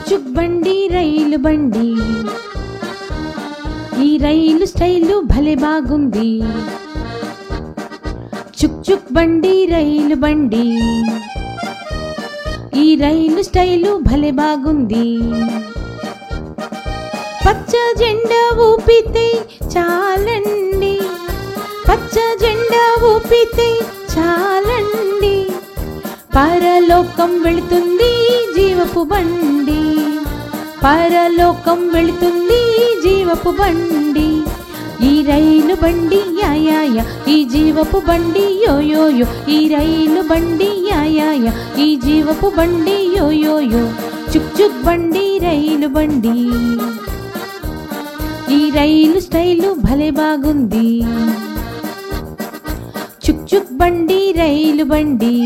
చుక్ బండి రైలు బండి, ఈ రైలు స్టైలు భలే బాగుంది. చుక్ చుక్ బండి రైలు బండి, ఈ రైలు స్టైలు భలే బాగుంది. పచ్చ జెండా ఊపితే చాలండి, పచ్చ జెండా ఊపితే చాలండి, పరలోకం వెళుతుంది జీవపు బండి, పరలోకం వెళుతుంది జీవపు బండి. ఈ రైలు బండి యా యా యా, ఈ జీవపు బండి యో యో యో, ఈ రైలు బండి యా యా యా, ఈ జీవపు బండి యో యో యో. చుక్ చుక్ బండి రైలు బండి, ఈ రైలు స్టైలు భలే బాగుంది. చుక్ చుక్ బండి రైలు బండి,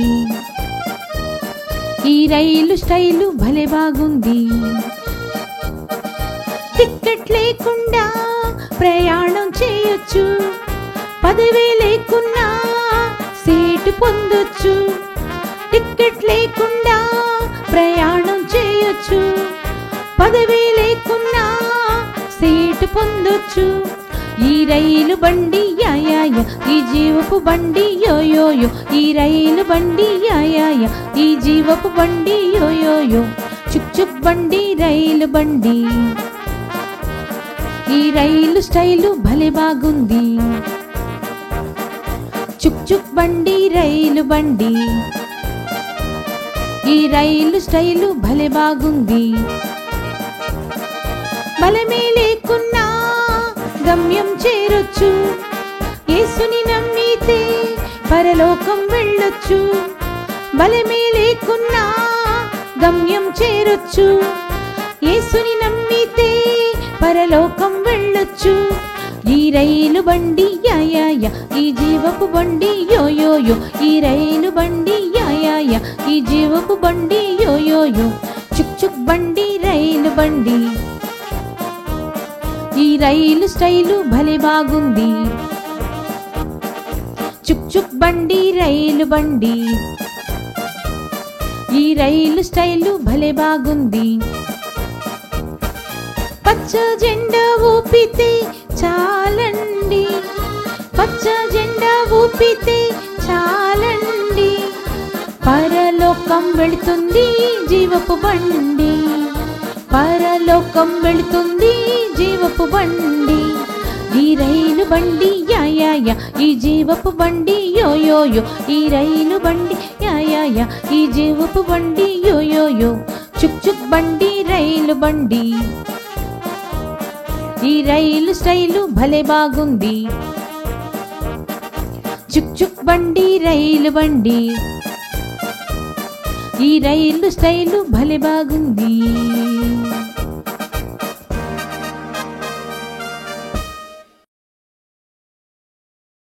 ఈ రైలు స్టైలు భలే బాగుంది. టికెట్ లేకుండా ప్రయాణం చేయొచ్చు, పదవి లేకున్నా సీటు పొందొచ్చు. టికెట్ లేకుండా ప్రయాణం చేయొచ్చు, పదవి లేకున్నా సీటు పొందొచ్చు. ఈ రైలు బండి యా యా యా, ఈ జీవపు బండి యో యో యో, ఈ రైలు బండి యా యా యా, ఈ జీవపు బండి యో యో యో. చుక్ చుక్ బండి రైలు బండి, ఈ రైలు స్టైలు భలే బాగుంది. చుక్ చుక్ బండి రైలు బండి, ఈ రైలు స్టైలు భలే బాగుంది. బలమే లేకున్నా గమ్యం చేరొచ్చు, యేసుని నమ్మితే పరలోకం వెళ్ళొచ్చు. బలమే లేకున్నా గమ్యం చేరొచ్చు, యేసుని నమ్మితే పరలోకం వెళ్ళొచ్చు. ఈ రైలు బండి యా యా యా, ఈ జీవపు బండి యో యో యో, ఈ రైలు బండి యా యా యా, ఈ జీవపు బండి యో యో యో. చుక్ చుక్ బండి రైలు బండి, ఈ రైలు స్టైలు భలే బాగుంది. చుక్ చుక్ బండి రైలు బండి, ఈ రైలు స్టైలు భలే బాగుంది. పచ్చ జెండా ఊపితే చాలండి, పచ్చ జెండా ఊపితే చాలండి, పరలోకం వెళుతుంది జీవపు బండి, పరలోకం వెళుతుంది జీవపు బండి. ఈ రైలు బండి యా యా యా, ఈ జీవపు బండి యో యో యో, ఈ రైలు బండి యా యా యా, ఈ జీవపు బండి యో యో యో. చుక్ చుక్ బండి రైలు బండి, ఈ రైలు స్టైలు భలే బాగుంది. చుక్ చుక్ బండి రైలు బండి, ఈ రైలు స్టైలు భలే బాగుంది.